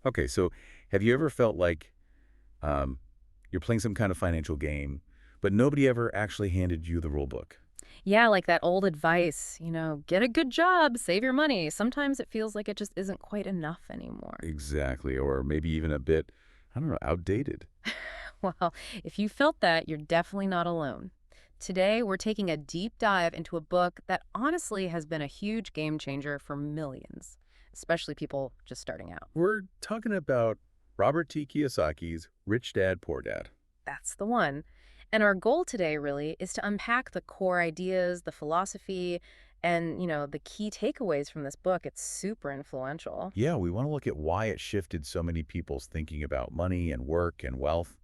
Okay, so have you ever felt like um, you're playing some kind of financial game, but nobody ever actually handed you the rule book? Yeah, like that old advice, get a good job, save your money. Sometimes it feels like it just isn't quite enough anymore. Exactly, or maybe even a bit, I don't know, outdated. Well, if you felt that, you're definitely not alone. Today, we're taking a deep dive into a book that honestly has been a huge game changer for millions, especially people just starting out. We're talking about Robert T. Kiyosaki's Rich Dad, Poor Dad. That's the one. And our goal today really is to unpack the core ideas, the philosophy, and, the key takeaways from this book. It's super influential. Yeah, we want to look at why it shifted so many people's thinking about money and work and wealth.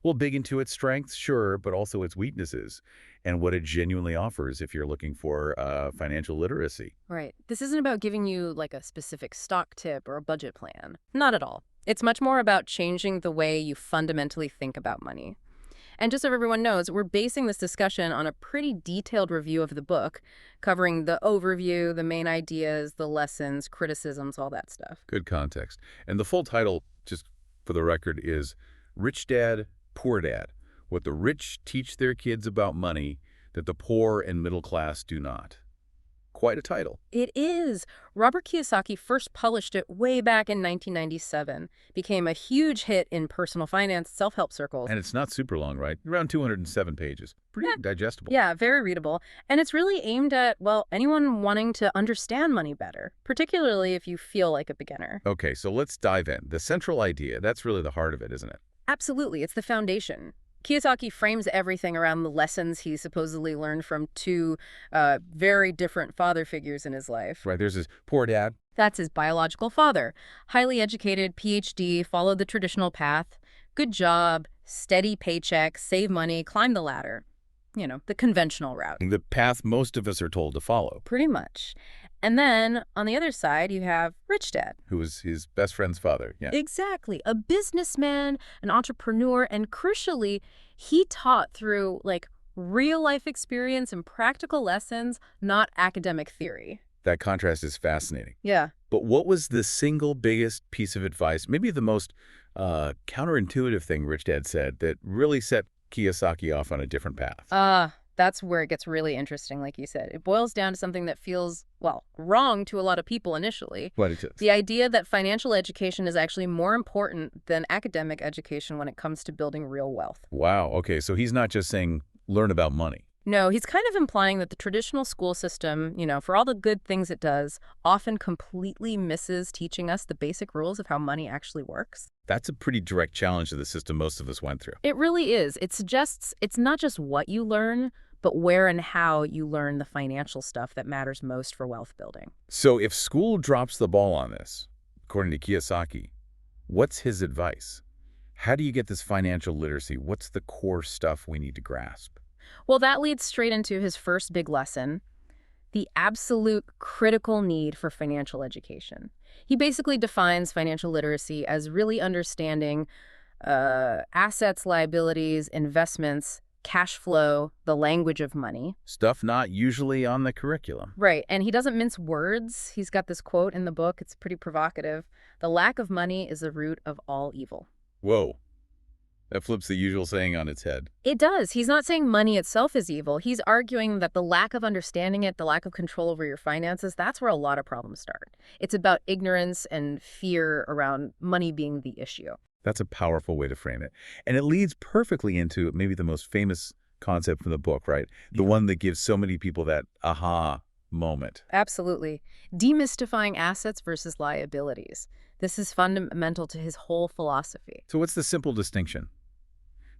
We'll dig into its strengths, sure, but also its weaknesses and what it genuinely offers if you're looking for financial literacy. Right. This isn't about giving you like a specific stock tip or a budget plan. Not at all. It's much more about changing the way you fundamentally think about money. And just so everyone knows, we're basing this discussion on a pretty detailed review of the book, covering the overview, the main ideas, the lessons, criticisms, all that stuff. Good context. And the full title, just for the record, is Rich Dad, Poor Dad: What the Rich Teach Their Kids About Money That the Poor and Middle Class Do Not. Quite a title. It is. Robert Kiyosaki first published it way back in 1997, became a huge hit in personal finance self-help circles. And it's not super long, right? Around 207 pages. Pretty Yeah, digestible. yeah, very readable. And it's really aimed at, well, anyone wanting to understand money better, particularly if you feel like a beginner. Okay, so let's dive in. The central idea, that's really the heart of it, isn't it? Absolutely, it's the foundation. Kiyosaki frames everything around the lessons he supposedly learned from two very different father figures in his life. Right, there's this poor dad. That's his biological father. Highly educated, PhD, followed the traditional path. Good job, steady paycheck, save money, climb the ladder. The conventional route. The path most of us are told to follow. Pretty much. And then on the other side, you have Rich Dad. Who was his best friend's father, yeah. Exactly. A businessman, an entrepreneur, and crucially, he taught through like real life experience and practical lessons, not academic theory. That contrast is fascinating. Yeah. But what was the single biggest piece of advice, maybe the most counterintuitive thing Rich Dad said that really set Kiyosaki off on a different path? That's where it gets really interesting, like you said. It boils down to something that feels, well, wrong to a lot of people initially. What it is. The idea that financial education is actually more important than academic education when it comes to building real wealth. Wow, okay, so he's not just saying learn about money. No, he's kind of implying that the traditional school system, for all the good things it does, often completely misses teaching us the basic rules of how money actually works. That's a pretty direct challenge to the system most of us went through. It really is. It suggests it's not just what you learn, but where and how you learn the financial stuff that matters most for wealth building. So if school drops the ball on this, according to Kiyosaki, what's his advice? How do you get this financial literacy? What's the core stuff we need to grasp? Well, that leads straight into his first big lesson, the absolute critical need for financial education. He basically defines financial literacy as really understanding assets, liabilities, investments, cash flow, the language of money. Stuff not usually on the curriculum. Right. And he doesn't mince words. He's got this quote in the book. It's pretty provocative. The lack of money is the root of all evil. Whoa. That flips the usual saying on its head. It does. He's not saying money itself is evil. He's arguing that the lack of understanding it, the lack of control over your finances, that's where a lot of problems start. It's about ignorance and fear around money being the issue. That's a powerful way to frame it. And it leads perfectly into maybe the most famous concept from the book, right? The one that gives so many people that aha moment. Absolutely. Demystifying assets versus liabilities. This is fundamental to his whole philosophy. So what's the simple distinction?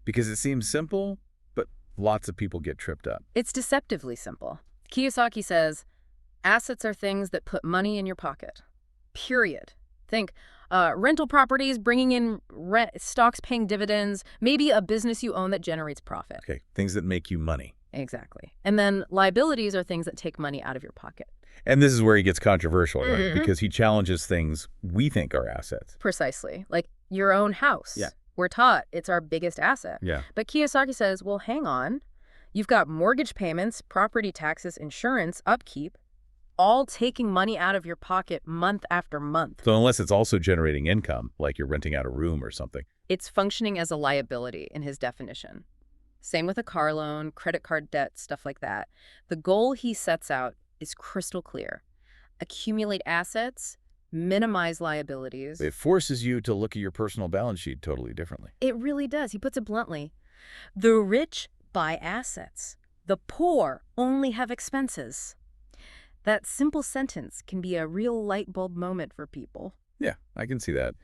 Because it seems simple, but lots of people get tripped up. It's deceptively simple. Kiyosaki says, assets are things that put money in your pocket. Period. Think rental properties bringing in rent, stocks paying dividends, maybe a business you own that generates profit. Okay, things that make you money. Exactly. And then liabilities are things that take money out of your pocket. And this is where he gets controversial, right? Because he challenges things we think are assets. Precisely. Like your own house. Yeah. We're taught it's our biggest asset. Yeah. But Kiyosaki says, well, hang on. You've got mortgage payments, property taxes, insurance, upkeep. all taking money out of your pocket month after month. So unless it's also generating income, like you're renting out a room or something. It's functioning as a liability in his definition. Same with a car loan, credit card debt, stuff like that. The goal he sets out is crystal clear. Accumulate assets, minimize liabilities. It forces you to look at your personal balance sheet totally differently. It really does. He puts it bluntly. The rich buy assets. The poor only have expenses. That simple sentence can be a real light bulb moment for people. Yeah, I can see that.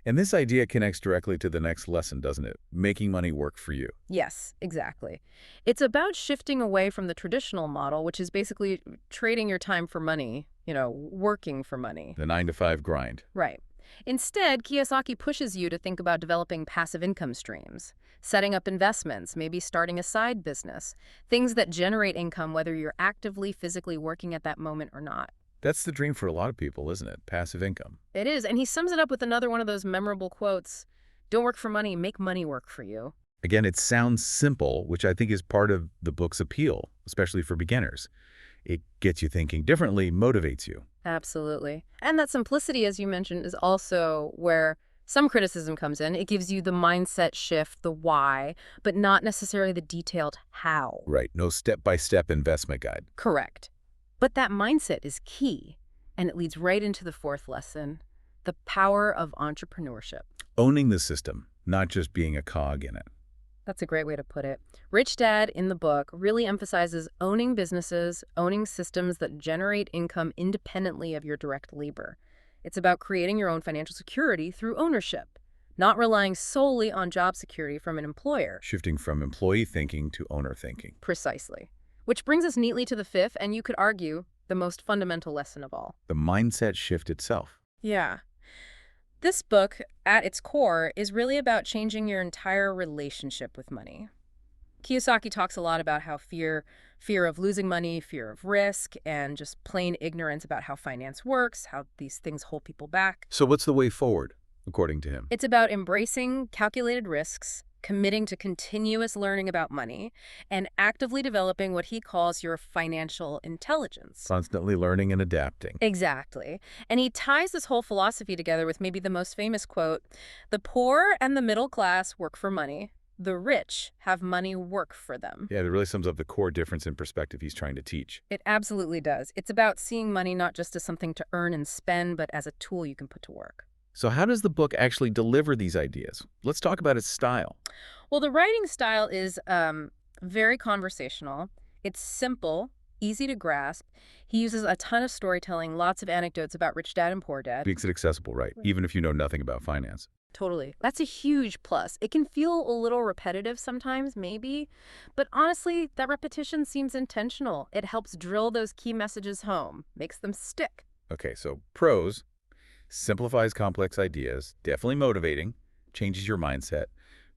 And this idea connects directly to the next lesson, doesn't it? Making money work for you. Yes, exactly. It's about shifting away from the traditional model, which is basically trading your time for money, working for money. The 9-to-5 grind. Right. Instead, Kiyosaki pushes you to think about developing passive income streams, setting up investments, maybe starting a side business, things that generate income whether you're actively physically working at that moment or not. That's the dream for a lot of people, isn't it? Passive income. It is, and he sums it up with another one of those memorable quotes, "Don't work for money, make money work for you." Again, it sounds simple, which I think is part of the book's appeal, especially for beginners. It gets you thinking differently, motivates you. Absolutely. And that simplicity, as you mentioned, is also where some criticism comes in. It gives you the mindset shift, the why, but not necessarily the detailed how. Right, no step-by-step investment guide. Correct. But that mindset is key, and it leads right into the fourth lesson, the power of entrepreneurship. Owning the system, not just being a cog in it. That's a great way to put it. Rich Dad in the book really emphasizes owning businesses, owning systems that generate income independently of your direct labor. It's about creating your own financial security through ownership, not relying solely on job security from an employer. Shifting from employee thinking to owner thinking. Precisely. Which brings us neatly to the fifth, and you could argue, the most fundamental lesson of all. The mindset shift itself. Yeah. This book, at its core, is really about changing your entire relationship with money. Kiyosaki talks a lot about how fear of losing money, fear of risk, and just plain ignorance about how finance works, how these things hold people back. So what's the way forward, according to him? It's about embracing calculated risks, committing to continuous learning about money, and actively developing what he calls your financial intelligence. Constantly learning and adapting. Exactly. And he ties this whole philosophy together with maybe the most famous quote, "The poor and the middle class work for money. The rich have money work for them." Yeah, it really sums up the core difference in perspective he's trying to teach. It absolutely does. It's about seeing money not just as something to earn and spend, but as a tool you can put to work. So how does the book actually deliver these ideas? Let's talk about its style. Well, the writing style is very conversational. It's simple, easy to grasp. He uses a ton of storytelling, lots of anecdotes about rich dad and poor dad. Makes it accessible, right? Even if you know nothing about finance. Totally. That's a huge plus. It can feel a little repetitive sometimes, maybe, but honestly, that repetition seems intentional. It helps drill those key messages home, makes them stick. Okay, so pros: simplifies complex ideas, definitely motivating, changes your mindset,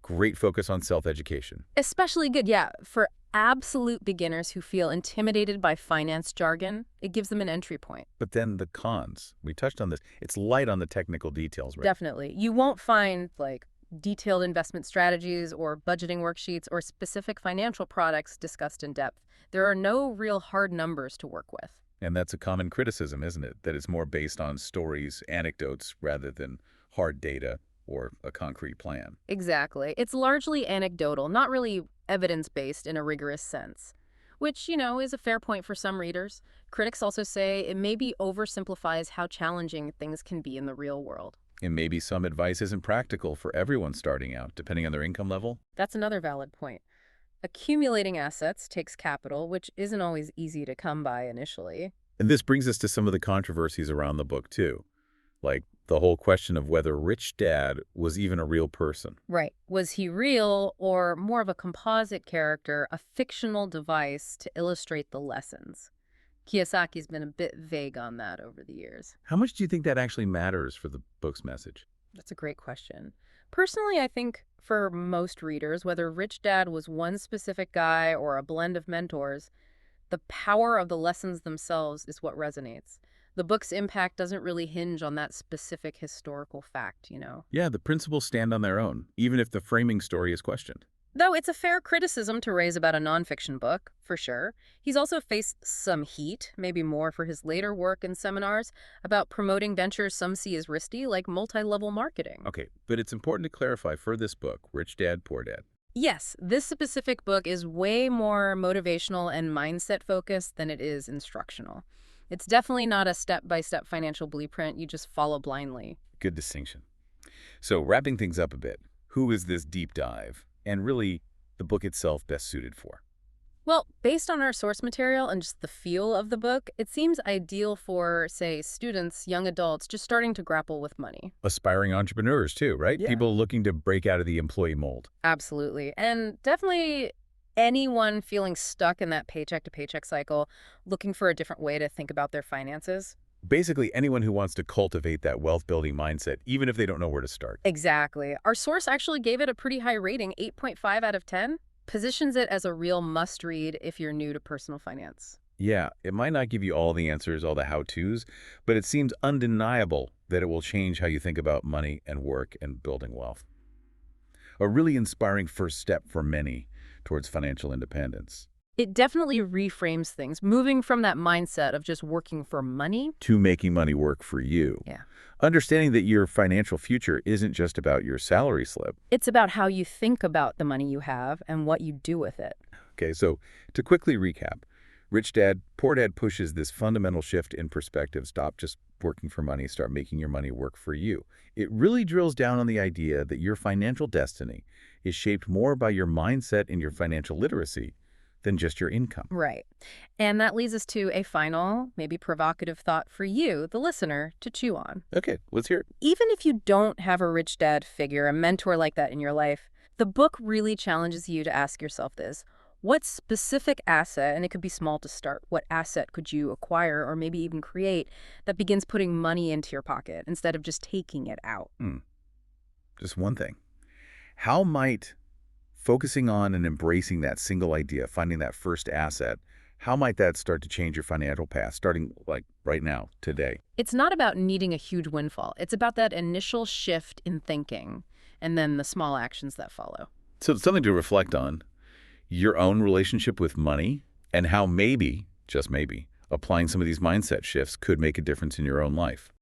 great focus on self-education. Especially good, yeah, for absolute beginners who feel intimidated by finance jargon. It gives them an entry point. But then the cons. We touched on this. It's light on the technical details, right? Definitely. You won't find detailed investment strategies or budgeting worksheets or specific financial products discussed in depth. There are no real hard numbers to work with. And that's a common criticism, isn't it? That it's more based on stories, anecdotes, rather than hard data or a concrete plan. Exactly. It's largely anecdotal, not really evidence-based in a rigorous sense, which, is a fair point for some readers. Critics also say it maybe oversimplifies how challenging things can be in the real world. And maybe some advice isn't practical for everyone starting out, depending on their income level. That's another valid point. Accumulating assets takes capital, which isn't always easy to come by initially. And this brings us to some of the controversies around the book, too. Like the whole question of whether Rich Dad was even a real person. Right. Was he real or more of a composite character, a fictional device to illustrate the lessons? Kiyosaki's been a bit vague on that over the years. How much do you think that actually matters for the book's message? That's a great question. Personally, I think for most readers, whether Rich Dad was one specific guy or a blend of mentors, the power of the lessons themselves is what resonates. The book's impact doesn't really hinge on that specific historical fact. Yeah, the principles stand on their own, even if the framing story is questioned. Though it's a fair criticism to raise about a nonfiction book, for sure. He's also faced some heat, maybe more for his later work and seminars, about promoting ventures some see as risky, like multi-level marketing. Okay, but it's important to clarify for this book, Rich Dad, Poor Dad. Yes, this specific book is way more motivational and mindset focused than it is instructional. It's definitely not a step-by-step financial blueprint you just follow blindly. Good distinction. So wrapping things up a bit, who is this deep dive? And really, the book itself best suited for? Well, based on our source material and just the feel of the book, it seems ideal for, say, students, young adults just starting to grapple with money. Aspiring entrepreneurs too, right? Yeah. People looking to break out of the employee mold. Absolutely. And definitely anyone feeling stuck in that paycheck to paycheck cycle, looking for a different way to think about their finances. Basically, anyone who wants to cultivate that wealth-building mindset, even if they don't know where to start. Exactly. Our source actually gave it a pretty high rating, 8.5 out of 10. Positions it as a real must-read if you're new to personal finance. Yeah, it might not give you all the answers, all the how-tos, but it seems undeniable that it will change how you think about money and work and building wealth. A really inspiring first step for many towards financial independence. It definitely reframes things, moving from that mindset of just working for money. To making money work for you. Yeah. Understanding that your financial future isn't just about your salary slip. It's about how you think about the money you have and what you do with it. Okay, so to quickly recap, Rich Dad, Poor Dad pushes this fundamental shift in perspective. Stop just working for money, start making your money work for you. It really drills down on the idea that your financial destiny is shaped more by your mindset and your financial literacy than just your income. Right. And that leads us to a final, maybe provocative thought for you, the listener, to chew on. Okay, let's hear it. Even if you don't have a rich dad figure, a mentor like that in your life, the book really challenges you to ask yourself this. What specific asset, and it could be small to start, what asset could you acquire or maybe even create that begins putting money into your pocket instead of just taking it out? Just one thing. How might focusing on and embracing that single idea, finding that first asset, how might that start to change your financial path, starting like right now, today? It's not about needing a huge windfall. It's about that initial shift in thinking and then the small actions that follow. So it's something to reflect on, your own relationship with money and how maybe, just maybe, applying some of these mindset shifts could make a difference in your own life.